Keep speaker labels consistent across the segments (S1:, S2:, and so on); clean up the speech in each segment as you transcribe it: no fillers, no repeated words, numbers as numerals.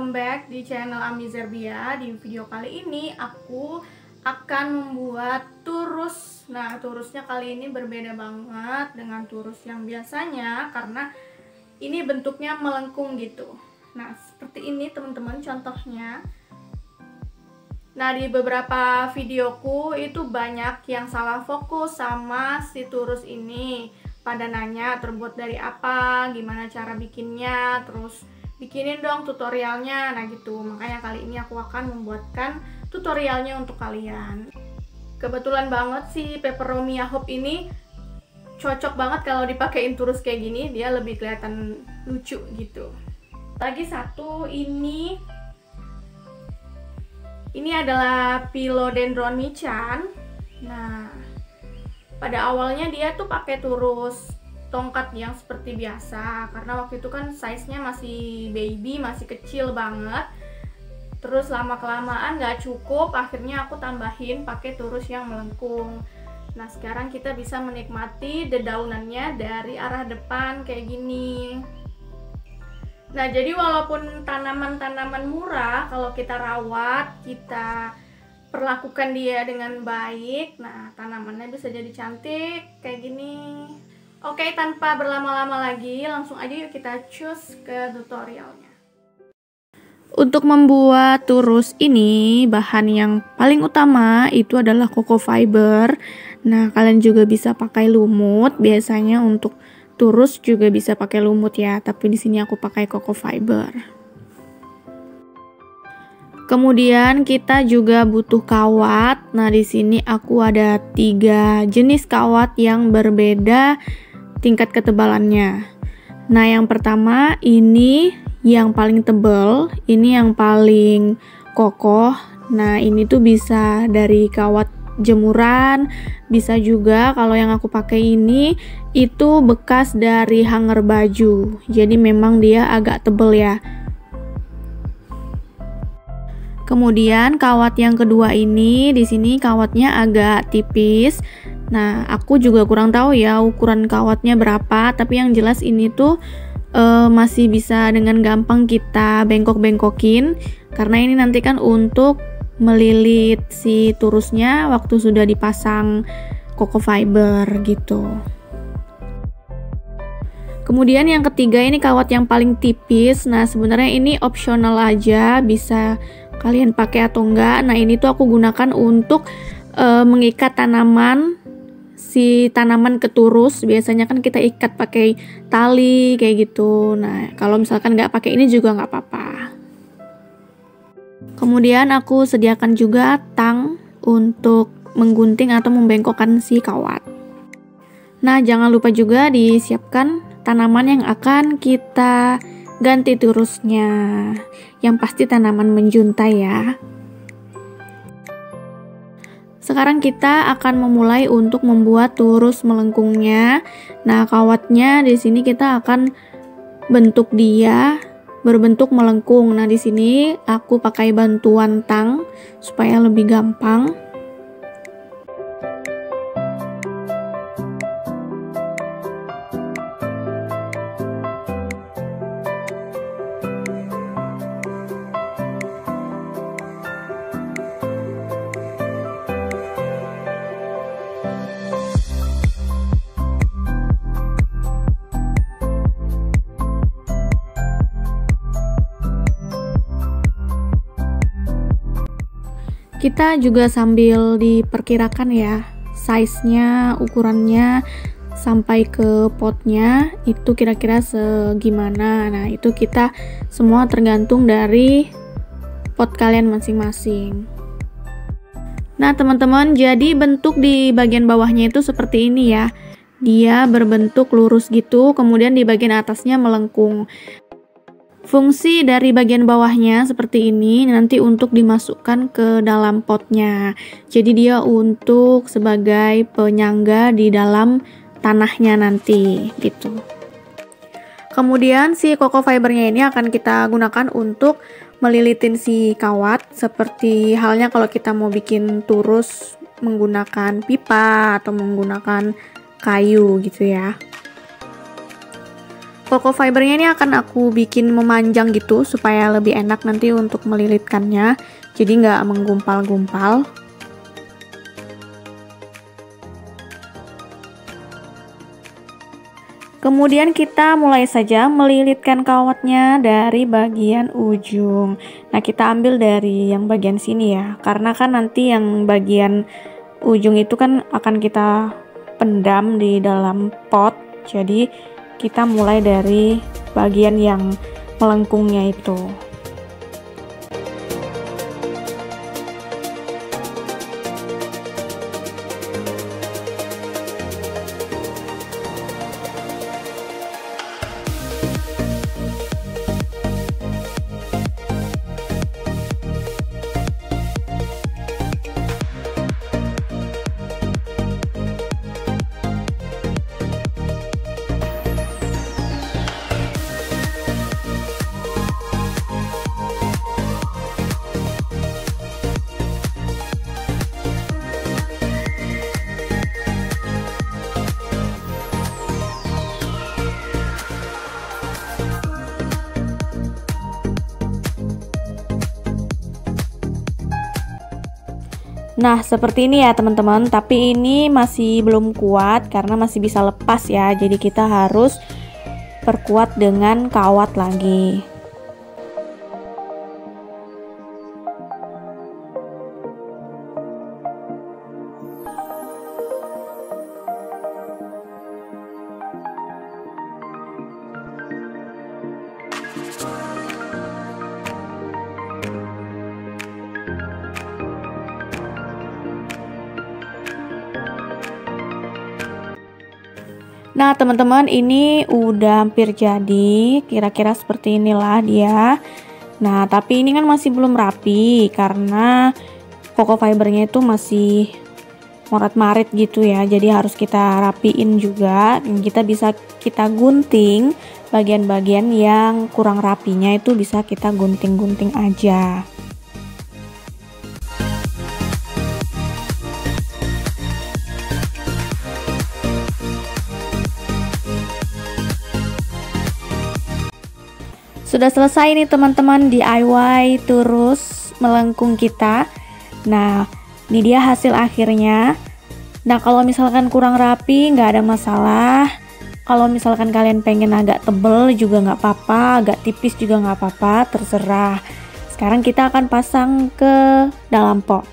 S1: welcome back di channel Ami Zerbia. Di video kali ini aku akan membuat turus. Nah, turusnya kali ini berbeda banget dengan turus yang biasanya karena ini bentuknya melengkung gitu. Nah, seperti ini teman-teman contohnya. Nah, di beberapa videoku itu banyak yang salah fokus sama si turus ini. Pada nanya terbuat dari apa, gimana cara bikinnya, terus bikinin dong tutorialnya. Nah gitu, makanya kali ini aku akan membuatkan tutorialnya untuk kalian. Kebetulan banget sih peperomia hop ini cocok banget kalau dipakein turus kayak gini, dia lebih kelihatan lucu gitu. Lagi satu, ini adalah Philodendron Michan. Nah, pada awalnya dia tuh pakai turus tongkat yang seperti biasa karena waktu itu kan size-nya masih baby, masih kecil banget. Terus lama-kelamaan gak cukup, akhirnya aku tambahin pakai turus yang melengkung. Nah, sekarang kita bisa menikmati dedaunannya dari arah depan kayak gini. Nah, jadi walaupun tanaman-tanaman murah, kalau kita rawat, kita perlakukan dia dengan baik, nah tanamannya bisa jadi cantik kayak gini. Oke, tanpa berlama-lama lagi, langsung aja yuk kita cus ke tutorialnya. Untuk membuat turus ini, bahan yang paling utama itu adalah coco fiber. Nah, kalian juga bisa pakai lumut. Biasanya untuk turus juga bisa pakai lumut ya, tapi di sini aku pakai coco fiber. Kemudian kita juga butuh kawat. Nah, di sini aku ada 3 jenis kawat yang berbeda tingkat ketebalannya. Nah, yang pertama ini yang paling tebal, ini yang paling kokoh. Nah, ini tuh bisa dari kawat jemuran, bisa juga kalau yang aku pakai ini itu bekas dari hanger baju. Jadi memang dia agak tebal ya. Kemudian kawat yang kedua ini, di sini kawatnya agak tipis. Nah, aku juga kurang tahu ya ukuran kawatnya berapa, tapi yang jelas ini tuh masih bisa dengan gampang kita bengkok-bengkokin karena ini nanti kan untuk melilit si turusnya waktu sudah dipasang coco fiber gitu. Kemudian yang ketiga ini kawat yang paling tipis. Nah, sebenarnya ini opsional aja, bisa kalian pakai atau enggak. Nah, ini tuh aku gunakan untuk mengikat si tanaman ke turus. Biasanya kan kita ikat pakai tali kayak gitu. Nah, kalau misalkan nggak pakai ini juga nggak apa-apa. Kemudian aku sediakan juga tang untuk menggunting atau membengkokkan si kawat. Nah, jangan lupa juga disiapkan tanaman yang akan kita ganti turusnya. Yang pasti tanaman menjuntai ya. Sekarang kita akan memulai untuk membuat turus melengkungnya. Nah, kawatnya di sini kita akan bentuk dia berbentuk melengkung. Nah, di sini aku pakai bantuan tang supaya lebih gampang. Kita juga sambil diperkirakan ya size-nya, ukurannya sampai ke potnya itu kira-kira segimana. Nah, itu kita semua tergantung dari pot kalian masing-masing. Nah, teman-teman, jadi bentuk di bagian bawahnya itu seperti ini ya. Dia berbentuk lurus gitu, kemudian di bagian atasnya melengkung. Fungsi dari bagian bawahnya seperti ini nanti untuk dimasukkan ke dalam potnya. Jadi dia untuk sebagai penyangga di dalam tanahnya nanti gitu. Kemudian si coco fibernya ini akan kita gunakan untuk melilitin si kawat, seperti halnya kalau kita mau bikin turus menggunakan pipa atau menggunakan kayu gitu ya. Coco fibernya ini akan aku bikin memanjang gitu supaya lebih enak nanti untuk melilitkannya, jadi nggak menggumpal-gumpal. Kemudian kita mulai saja melilitkan kawatnya dari bagian ujung. Nah, kita ambil dari yang bagian sini ya, karena kan nanti yang bagian ujung itu kan akan kita pendam di dalam pot. Jadi kita mulai dari bagian yang melengkungnya itu. Nah, seperti ini ya teman-teman, tapi ini masih belum kuat karena masih bisa lepas ya. Jadi kita harus perkuat dengan kawat lagi. Nah teman-teman, ini udah hampir jadi, kira-kira seperti inilah dia. Nah tapi ini kan masih belum rapi karena coco fibernya itu masih morat-marit gitu ya, jadi harus kita rapiin juga. Kita gunting bagian-bagian yang kurang rapinya, itu bisa kita gunting-gunting aja. Sudah selesai nih teman-teman DIY turus melengkung kita. Nah, ini dia hasil akhirnya. Nah, kalau misalkan kurang rapi nggak ada masalah. Kalau misalkan kalian pengen agak tebel juga nggak apa-apa, agak tipis juga nggak apa-apa, terserah. Sekarang kita akan pasang ke dalam pot.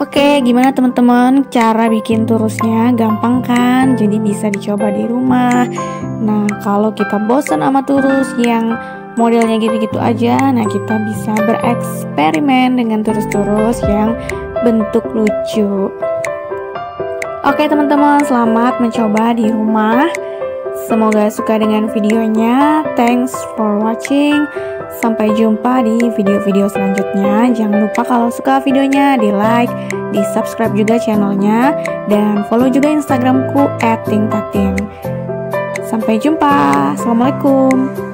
S1: Oke, gimana teman-teman cara bikin turusnya? Gampang kan? Jadi bisa dicoba di rumah. Nah, kalau kita bosan sama turus yang modelnya gitu-gitu aja, nah kita bisa bereksperimen dengan turus-turus yang bentuk lucu. Oke teman-teman, selamat mencoba di rumah.
S2: Semoga suka dengan videonya. Thanks for watching. Sampai jumpa di video-video selanjutnya. Jangan lupa kalau suka videonya di like, di subscribe juga channelnya, dan follow juga Instagramku @tingtatin. Sampai jumpa. Assalamualaikum.